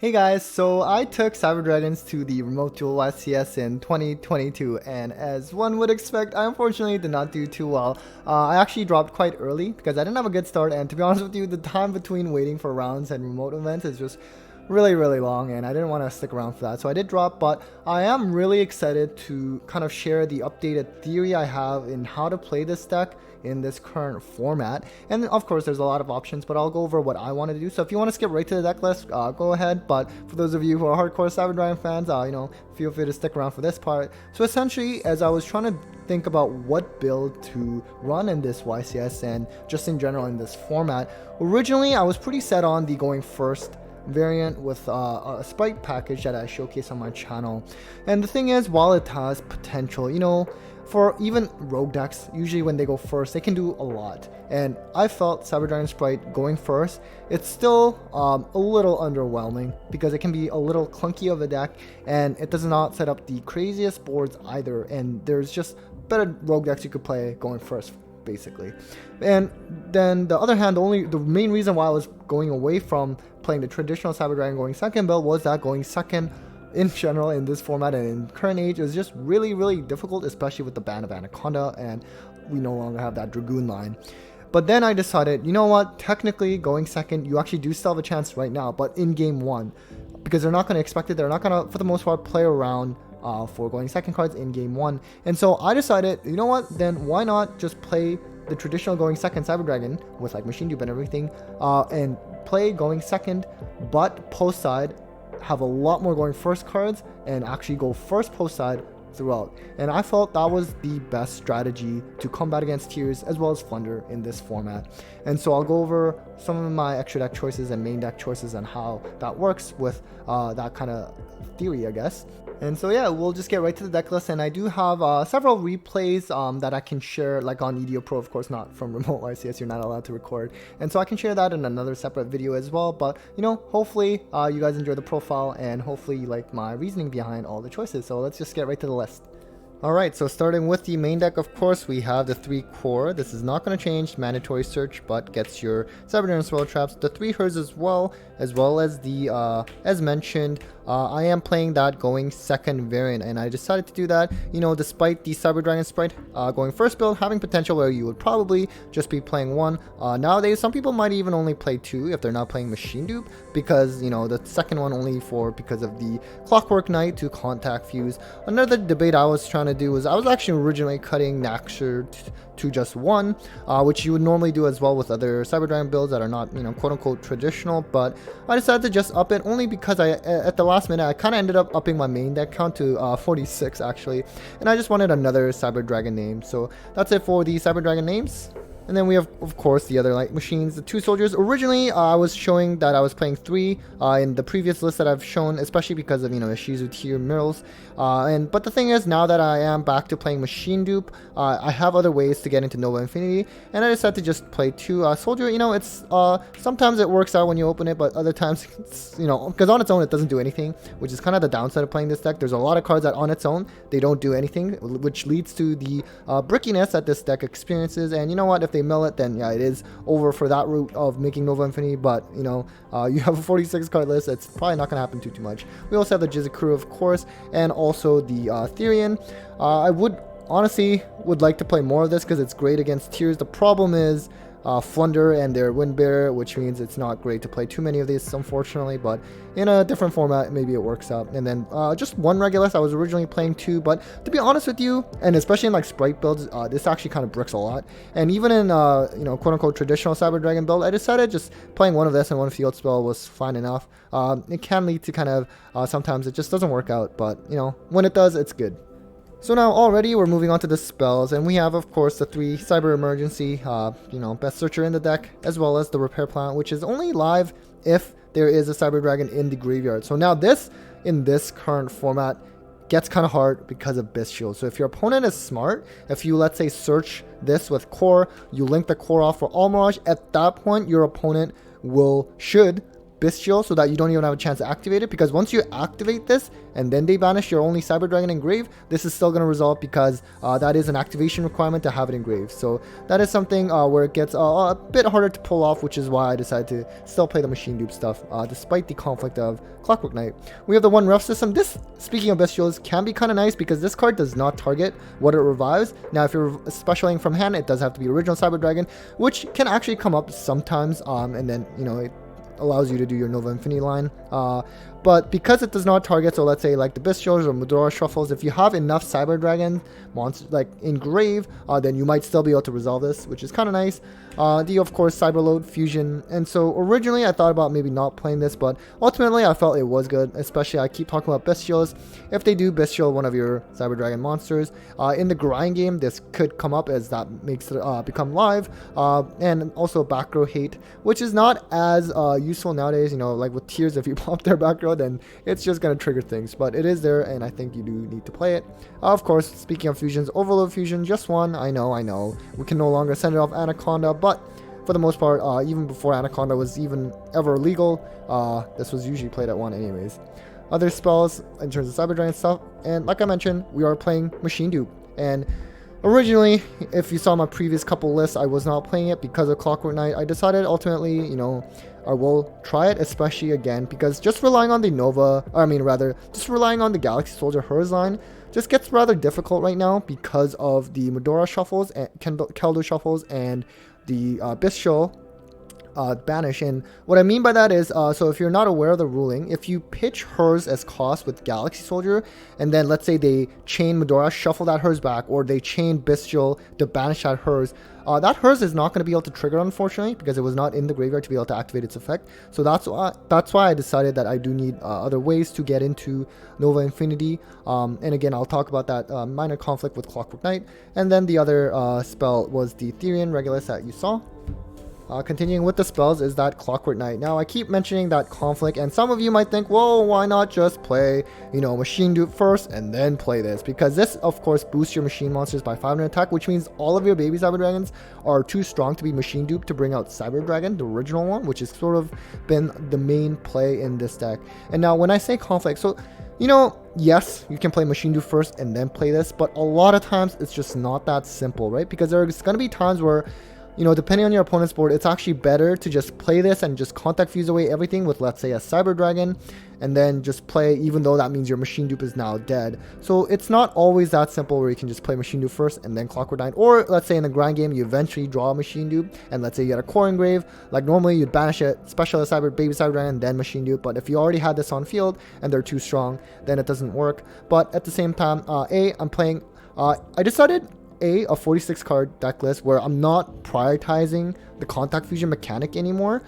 Hey guys, so I took Cyber Dragons to the Remote Duel YCS in 2022, and as one would expect, I unfortunately did not do too well. I actually dropped quite early because I didn't have a good start, and to be honest with you, the time between waiting for rounds and remote events is just really long, and I didn't want to stick around for that, so I did drop. But I am really excited to kind of share the updated theory I have in how to play this deck in this current format. And of course there's a lot of options, but I'll go over what I want to do. So if you want to skip right to the deck list, go ahead. But for those of you who are hardcore Cyber Dragon fans, feel free to stick around for this part. So essentially, as I was trying to think about what build to run in this YCS and just in general in this format, originally I was pretty set on the going first variant with a sprite package that I showcase on my channel. And the thing is, while it has potential, for even rogue decks, usually when they go first, they can do a lot. And I felt Cyber Dragon Sprite going first, it's still a little underwhelming because it can be a little clunky of a deck, and it does not set up the craziest boards either. And there's just better rogue decks you could play going first, basically. And then the other hand, the main reason why I was going away from playing the traditional Cyber Dragon going second build was that going second in general in this format and in current age is just really difficult, especially with the ban of Anaconda, and we no longer have that Dragoon line. But then I decided, you know what, technically going second, you actually do still have a chance right now, but in game one, because they're not going to expect it, they're not going to, for the most part, play around for going second cards in game one. And so I decided, you know what, then why not just play the traditional going second Cyber Dragon with like machine dupe and everything, and play going second, but post side have a lot more going first cards and actually go first post side throughout. And I felt that was the best strategy to combat against Tears as well as Flunder in this format. And so I'll go over some of my extra deck choices and main deck choices and how that works with that kind of theory, I guess. And so yeah, we'll just get right to the deck list, and I do have several replays that I can share, like on EDO Pro, of course, not from Remote YCS, you're not allowed to record, and so I can share that in another separate video as well. But hopefully you guys enjoy the profile, and hopefully you like my reasoning behind all the choices. So let's just get right to the list. Alright, so starting with the main deck, of course, we have the 3 core. This is not going to change, mandatory search, but gets your Cyber Dragon Swirl Traps, the 3 hers as well as the, as mentioned, I am playing that going second variant, and I decided to do that, despite the Cyber Dragon Sprite going first build having potential where you would probably just be playing 1. Nowadays, some people might even only play 2 if they're not playing Machine Dupe, because, the second one only because of the Clockwork Knight to contact fuse. Another debate I was trying to do was I was actually originally cutting Naxxer to just 1, which you would normally do as well with other Cyber Dragon builds that are not, quote-unquote traditional, but I decided to just up it only because at the last minute, I kind of ended up upping my main deck count to 46 actually, and I just wanted another Cyber Dragon name. So that's it for the Cyber Dragon names. And then we have, of course, the other light machines, the 2 soldiers. Originally, I was showing that I was playing 3 in the previous list that I've shown, especially because of, Ishizu Tier Mirrors. But the thing is, now that I am back to playing Machine Dupe, I have other ways to get into Nova Infinity, and I decided to just play 2 soldier. It's sometimes it works out when you open it, but other times, it's, because on its own it doesn't do anything, which is kind of the downside of playing this deck. There's a lot of cards that on its own they don't do anything, which leads to the brickiness that this deck experiences. And you know what? If they mill it, then yeah, it is over for that route of making Nova Infinity. But you have a 46 card list, it's probably not going to happen too much. We also have the Jizakuru, of course, and also the Therian. I would honestly like to play more of this because it's great against Tears. The problem is Flunder and their Windbearer, which means it's not great to play too many of these, unfortunately, but in a different format, maybe it works out. And then just 1 Regulus. I was originally playing 2, but to be honest with you, and especially in like Sprite builds, this actually kind of bricks a lot. And even in, quote-unquote traditional Cyber Dragon build, I decided just playing 1 of this and 1 Field Spell was fine enough. It can lead to kind of, sometimes it just doesn't work out, but, when it does, it's good. So now already we're moving on to the spells, and we have, of course, the 3 Cyber Emergency, Best Searcher in the deck, as well as the Repair Plant, which is only live if there is a Cyber Dragon in the graveyard. So now this, in this current format, gets kind of hard because of Beast Shield. So if your opponent is smart, if you, let's say, search this with Core, you link the Core off for All Mirage, at that point your opponent should Bestial so that you don't even have a chance to activate it, because once you activate this and then they banish your only Cyber Dragon engrave, this is still going to result, because that is an activation requirement to have it engraved. So that is something where it gets a bit harder to pull off, which is why I decided to still play the machine dupe stuff despite the conflict of Clockwork Knight. We have the one ref system. This, speaking of Bestials, can be kind of nice because this card does not target what it revives. Now if you're specialing from hand, it does have to be original Cyber Dragon, which can actually come up sometimes, and then, you know, it allows you to do your Nova Infinity line, but because it does not target, so let's say like the Bestials or Medora Shuffles, if you have enough Cyber Dragon monsters like engrave, then you might still be able to resolve this, which is kind of nice. Of course, Cyberload, Fusion, and so originally I thought about maybe not playing this, but ultimately I felt it was good, especially I keep talking about Bestials. If they do Bestial one of your Cyber Dragon monsters, in the grind game, this could come up as that makes it become live, and also back row hate, which is not as useful nowadays, you know, like with Tears, if you pop their back row, then it's just going to trigger things, but it is there, and I think you do need to play it. Of course, speaking of fusions, Overload Fusion, just one. I know, we can no longer send it off Anaconda, but for the most part, even before Anaconda was even ever legal, this was usually played at 1 anyways. Other spells in terms of Cyber Dragon stuff, and like I mentioned, we are playing Machine Dupe, and originally, if you saw my previous couple lists, I was not playing it because of Clockwork Knight. I decided ultimately, you know, I will try it, especially again, because just relying on the just relying on the Galaxy Soldier Hers line just gets rather difficult right now because of the Medora Shuffles, and Keldo Shuffles, and the Bestial banish. And what I mean by that is, so if you're not aware of the ruling, if you pitch Hers as cost with Galaxy Soldier, and then let's say they chain Medora, shuffle that Hers back, or they chain Bestial to banish that Hers, that Hers is not going to be able to trigger, unfortunately, because it was not in the graveyard to be able to activate its effect. So that's why I decided that I do need other ways to get into Nova Infinity. And again, I'll talk about that minor conflict with Clockwork Knight. And then the other spell was the Therian Regulus that you saw. Continuing with the spells is that Clockwork Knight. Now, I keep mentioning that conflict, and some of you might think, well, why not just play, you know, Machine Dupe first and then play this? Because this, of course, boosts your machine monsters by 500 attack, which means all of your baby Cyber Dragons are too strong to be Machine Dupe to bring out Cyber Dragon, the original one, which has sort of been the main play in this deck. And now, when I say conflict, so, you know, yes, you can play Machine Dupe first and then play this, but a lot of times it's just not that simple, right? Because there's going to be times where, you know, depending on your opponent's board, it's actually better to just play this and just contact fuse away everything with, let's say, a Cyber Dragon, and then just play, even though that means your Machine Dupe is now dead. So it's not always that simple where you can just play Machine Dupe first and then Clockwork Knight. Or let's say in the grind game, you eventually draw a Machine Dupe, and let's say you get a Core Engrave. Like normally you'd banish it, special a baby Cyber Dragon, then Machine Dupe. But if you already had this on field and they're too strong, then it doesn't work. But at the same time, I'm playing, I decided a 46 card deck list where I'm not prioritizing the contact fusion mechanic anymore,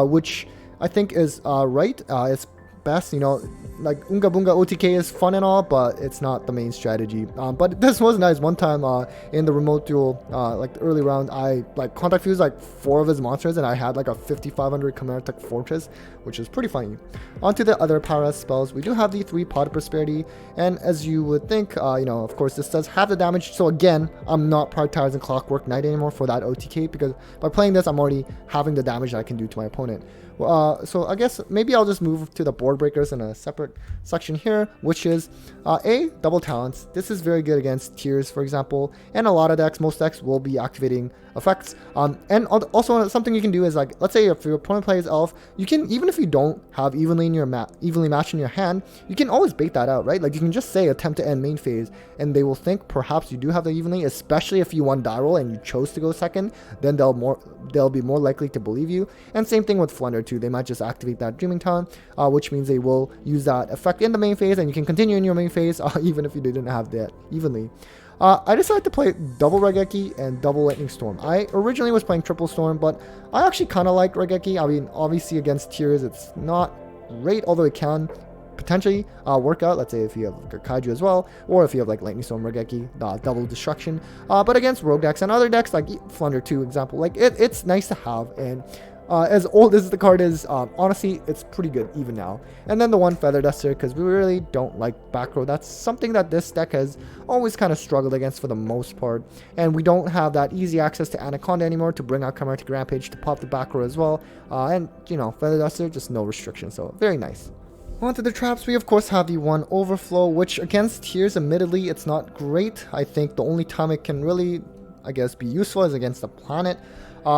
which I think is right. It's best, you know, like Unga Bunga OTK is fun and all, but it's not the main strategy. But this was nice. One time in the Remote Duel, like the early round, I like contact fused like 4 of his monsters, and I had like a 5500 Chimera Tech Fortress, which is pretty funny. On to the other power spells. We do have the 3 Pot of Prosperity, and as you would think, you know, of course this does have the damage. So again, I'm not prioritizing Clockwork Knight anymore for that OTK, because by playing this, I'm already having the damage that I can do to my opponent. So I guess maybe I'll just move to the board breakers in a separate section here, which is double talents. This is very good against Tears, for example, and a lot of decks, most decks will be activating effects. And also something you can do is, like, let's say if your opponent plays Elf, you can, even if you don't have evenly matched in your hand, you can always bait that out, right? Like you can just say attempt to end main phase, and they will think perhaps you do have the evenly, especially if you won die roll and you chose to go second, then they'll be more likely to believe you. And same thing with Flunder too. They might just activate that Dreaming Talent, which means they will use that effect in the main phase, and you can continue in your main phase even if you didn't have that evenly. I decided to play double Regeki and double Lightning Storm. I originally was playing triple Storm, but I actually kind of like Regeki. I mean, obviously against Tears, it's not great, although it can potentially work out. Let's say if you have like a Kaiju as well, or if you have like Lightning Storm Regeki, double destruction. But against rogue decks and other decks like Flunder 2 example, like it's nice to have. And As old as the card is, honestly, it's pretty good even now. And then the one Feather Duster, because we really don't like back row. That's something that this deck has always kind of struggled against for the most part. And we don't have that easy access to Anaconda anymore to bring out Chimeric Rampage to pop the back row as well. And, you know, Feather Duster, just no restriction, so very nice. Onto the traps, we of course have the one Overflow, which against Tears, admittedly, it's not great. I think the only time it can really, I guess, be useful is against the planet.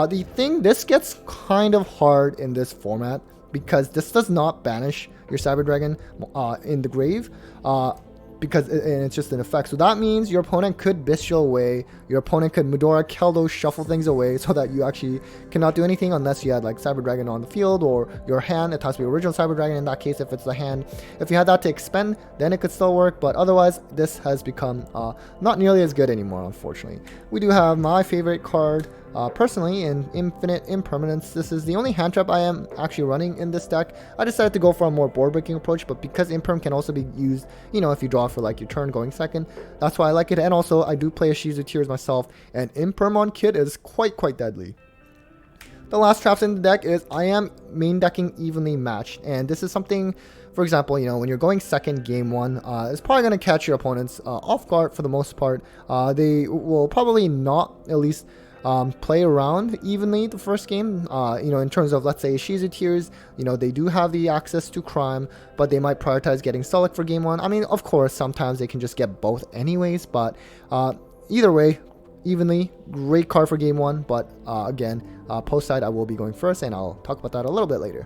This gets kind of hard in this format because this does not banish your Cyber Dragon in the grave. And it's just an effect. So that means your opponent could Bestial away, your opponent could Medora Keldo shuffle things away so that you actually cannot do anything unless you had like Cyber Dragon on the field or your hand. It has to be original Cyber Dragon in that case if it's the hand. If you had that to expend, then it could still work, but otherwise this has become not nearly as good anymore, unfortunately. We do have my favorite card, personally, in Infinite Impermanence. This is the only hand trap I am actually running in this deck. I decided to go for a more board breaking approach, but because Imperm can also be used, you know, if you draw for like your turn going second, that's why I like it. And also I do play a Shizu Tears myself, and Imperm on Kid is quite deadly. The last traps in the deck is I am main decking Evenly Matched, and this is something, for example, you know, when you're going second game one, it's probably going to catch your opponents off guard for the most part. They will probably not, at least, play around evenly the first game, you know, in terms of, let's say, Shizu Tears, you know, they do have the access to Crime, but they might prioritize getting Sulic for game one. I mean, of course, sometimes they can just get both anyways, but either way, evenly, great card for game one, but again, post side I will be going first, and I'll talk about that a little bit later.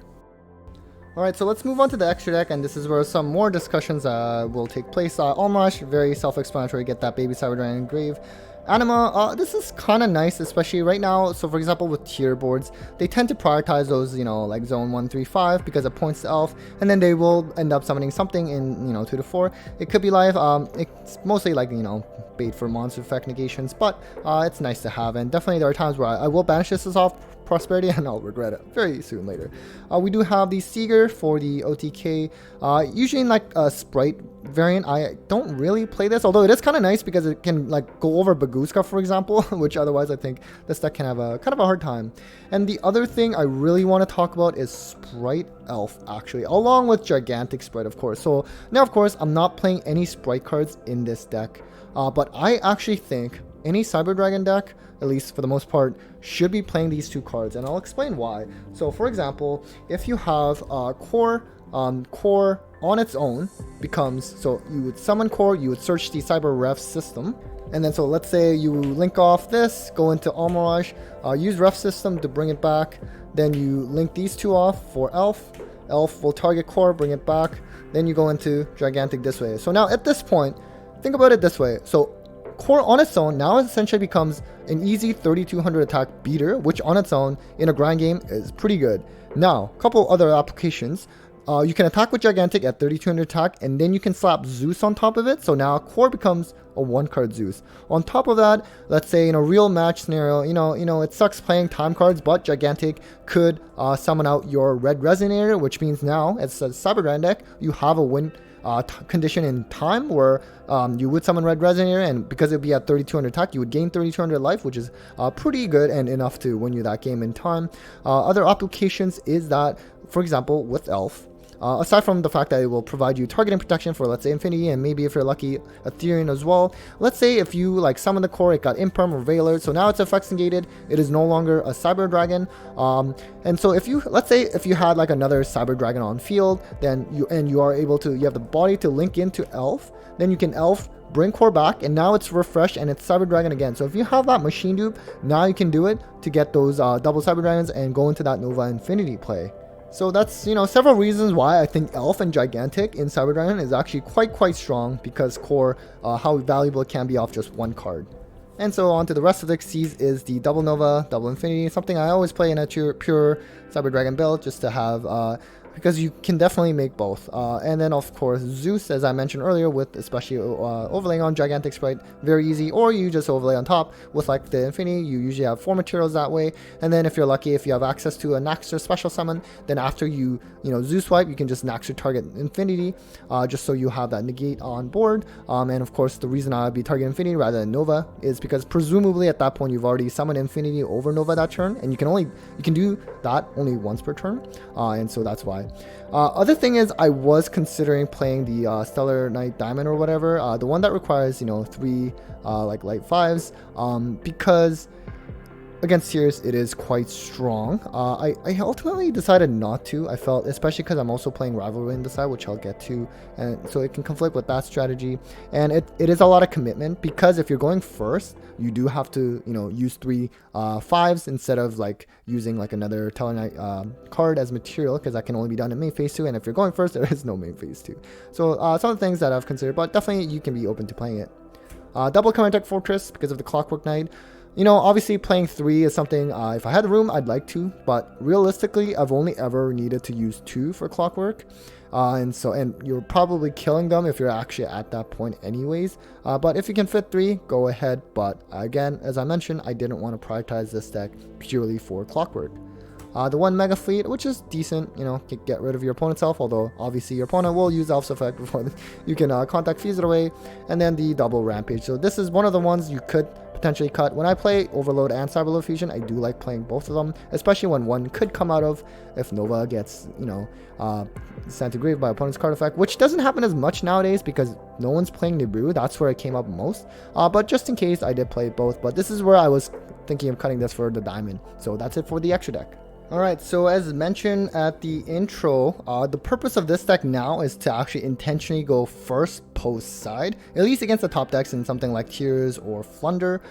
Alright, so let's move on to the extra deck, and this is where some more discussions will take place. Almost very self-explanatory, get that baby Cyber Dragon Grave. Anima, this is kind of nice, especially right now. So for example, with tier boards, they tend to prioritize those, you know, like zone 1, 3, 5 because it points to elf, and then they will end up summoning something in, you know, 2 to 4. It could be live. It's mostly like, you know, bait for monster effect negations, but it's nice to have, and definitely there are times where I will banish this as off prosperity and I'll regret it very soon later. We do have the Seeger for the OTK, usually in like a Sprite variant. I don't really play this, although it is kind of nice because it can like go over Baguska, for example, which otherwise I think this deck can have a kind of a hard time. And the other thing I really want to talk about is Sprite Elf, actually, along with Gigantic Sprite, of course. So now, of course, I'm not playing any Sprite cards in this deck, but I actually think any Cyber Dragon deck, at least for the most part, should be playing these two cards, and I'll explain why. So for example, if you have Core on its own becomes, so you would summon Core, you would search the Cyber Ref system, and then so let's say you link off this, go into Almirage, use Ref system to bring it back, then you link these two off for Elf. Elf will target Core, bring it back, then you go into Gigantic this way. So now at this point, think about it this way. So Core on its own now essentially becomes an easy 3200 attack beater, which on its own in a grind game is pretty good. Now, a couple other applications. You can attack with Gigantic at 3200 attack, and then you can slap Zeus on top of it. So now Core becomes a 1-card Zeus. On top of that, let's say in a real match scenario, you know, it sucks playing time cards, but Gigantic could summon out your Red Resonator, which means now as a Cyber Dragon deck, you have a win condition in time where you would summon Red Resonator, and because it would be at 3200 attack, you would gain 3200 life, which is pretty good and enough to win you that game in time. Other applications is that, for example, with Elf, aside from the fact that it will provide you targeting protection for, let's say, Infinity, and maybe if you're lucky, Ethereum as well. Let's say if you like summon the Core, it got Imperm or Veiler, so now it's effects negated, it is no longer a Cyber Dragon. And so if you, let's say if you had like another Cyber Dragon on field, then you are able to, you have the body to link into Elf, then you can Elf, bring Core back, and now it's refreshed and it's Cyber Dragon again. So if you have that machine dupe, now you can do it to get those double Cyber Dragons and go into that Nova Infinity play. So that's, you know, several reasons why I think Elf and Gigantic in Cyber Dragon is actually quite strong, because Core, how valuable it can be off just one card. And so on to the rest of the Xyz is the double Nova, double Infinity, something I always play in a pure Cyber Dragon build, just to have because you can definitely make both. And then of course Zeus, as I mentioned earlier, with especially overlaying on Gigantic Sprite, very easy. Or you just overlay on top with like the Infinity. You usually have 4 materials that way. And then if you're lucky, if you have access to a Naxter special summon, then after you Zeus wipe, you can just Naxter target Infinity, just so you have that negate on board. And of course the reason I would be targeting Infinity rather than Nova is because presumably at that point you've already summoned Infinity over Nova that turn, and you can do that only once per turn, and so that's why. Other thing is, I was considering playing the Stellar Knight Diamond or whatever, the one that requires 3 like light 5s, because against Tears it is quite strong. I ultimately decided not to. I felt, especially because I'm also playing Rivalry in the side, which I'll get to, and so it can conflict with that strategy, and it is a lot of commitment, because if you're going first, you do have to use 3 5s instead of like using like another Tearlaments card as material, because that can only be done in main phase 2, and if you're going first, there is no main phase 2. So some of the things that I've considered, but definitely you can be open to playing it. Double Command Deck Fortress because of the Clockwork Knight. Obviously playing 3 is something, if I had the room, I'd like to, but realistically, I've only ever needed to use 2 for Clockwork. And you're probably killing them if you're actually at that point anyways. But if you can fit 3, go ahead. But again, as I mentioned, I didn't want to prioritize this deck purely for Clockwork. The 1 Mega Fleet, which is decent, get rid of your opponent's elf, although obviously your opponent will use elf's effect before you can contact fuse it away. And then the double Rampage. So this is one of the ones you could potentially cut. When I play Overload and Cyberload Fusion, I do like playing both of them, especially when one could come out of if Nova gets, sent to grave by opponent's card effect, which doesn't happen as much nowadays because no one's playing Nibiru. That's where it came up most. But just in case, I did play both. But this is where I was thinking of cutting this for the Diamond. So that's it for the extra deck. Alright, so as mentioned at the intro, the purpose of this deck now is to actually intentionally go first post side, at least against the top decks in something like Tears or Flunder,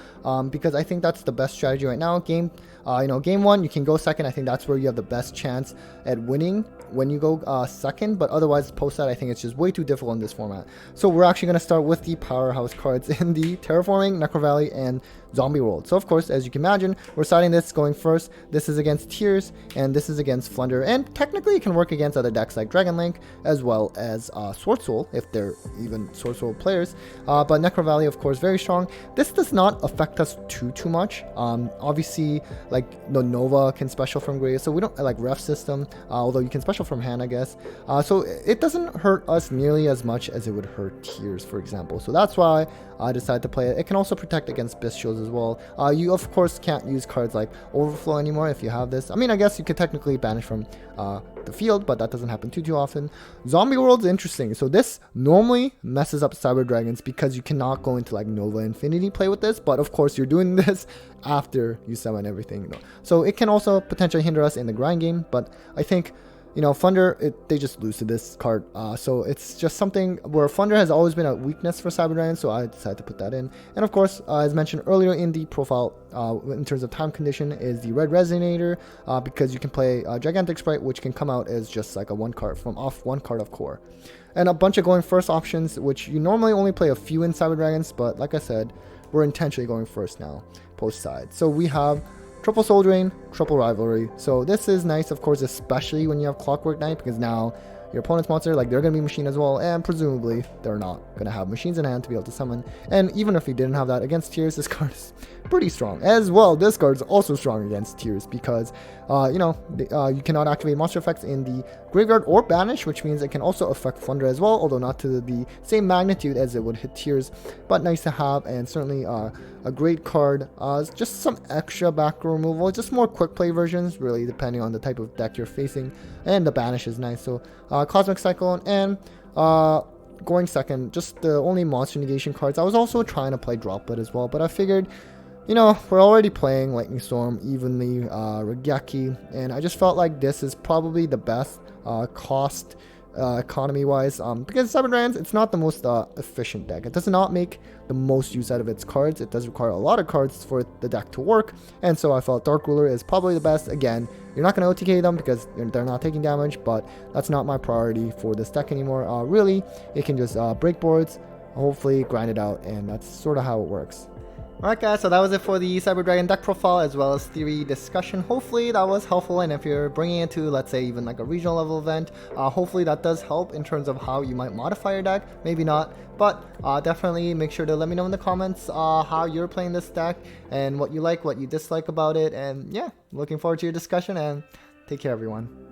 because I think that's the best strategy right now. Game 1 you can go second. I think that's where you have the best chance at winning when you go second, but otherwise post side I think it's just way too difficult in this format. So we're actually going to start with the powerhouse cards in the Terraforming, Necro Valley, and Zombie World. So of course, as you can imagine, we're starting this going first. This is against Tears, and this is against Flunder, and technically it can work against other decks like Dragon Link, as well as Sword Soul, if they're even Sword Soul players. But Necro Valley, of course, very strong. This does not affect us too much. Obviously, like the Nova can special from grave, so we don't like ref system, although you can special from hand, I guess. So it doesn't hurt us nearly as much as it would hurt Tears, for example. So that's why I decided to play it. It can also protect against Bestials as well. You of course can't use cards like Overflow anymore if you have this. I mean, I guess you could technically banish from the field, but that doesn't happen too often. Zombie World's interesting. So this normally messes up Cyber Dragons because you cannot go into like Nova Infinity play with this, but of course you're doing this after you summon everything. So it can also potentially hinder us in the grind game, but I think Thunder, they just lose to this card. So it's just something where Thunder has always been a weakness for Cyber Dragon, so I decided to put that in. And of course, as mentioned earlier in the profile, in terms of time condition, is the Red Resonator, because you can play Gigantic Sprite, which can come out as just like a one card of core. And a bunch of going first options, which you normally only play a few in Cyber Dragons, but like I said, we're intentionally going first now, post side. So we have triple Soul Drain, triple Rivalry. So this is nice, of course, especially when you have Clockwork Knight, because now your opponent's monster, like, they're going to be machine as well, and presumably they're not going to have machines in hand to be able to summon. And even if he didn't have that against Tears, this card is pretty strong. As well, this card is also strong against Tears because, you cannot activate monster effects in the graveyard or banish, which means it can also affect Thunder as well, although not to the same magnitude as it would hit Tears, but nice to have, and certainly a great card. Just some extra back row removal, just more quick play versions, really depending on the type of deck you're facing, and the banish is nice. So Cosmic Cyclone and going second, just the only monster negation cards. I was also trying to play Droplet as well, but I figured, we're already playing Lightning Storm, evenly, Regeki, and I just felt like this is probably the best cost economy wise, because Cyber Dragons, it's not the most efficient deck. It does not make the most use out of its cards. It does require a lot of cards for the deck to work, and so I felt Dark Ruler is probably the best. Again, you're not going to OTK them because they're not taking damage, but that's not my priority for this deck anymore. Really, it can just break boards, hopefully grind it out, and that's sort of how it works. Alright guys, so that was it for the Cyber Dragon deck profile as well as theory discussion. Hopefully that was helpful, and if you're bringing it to, let's say, even like a regional level event, hopefully that does help in terms of how you might modify your deck. Maybe not, but definitely make sure to let me know in the comments how you're playing this deck and what you like, what you dislike about it. And yeah, looking forward to your discussion, and take care everyone.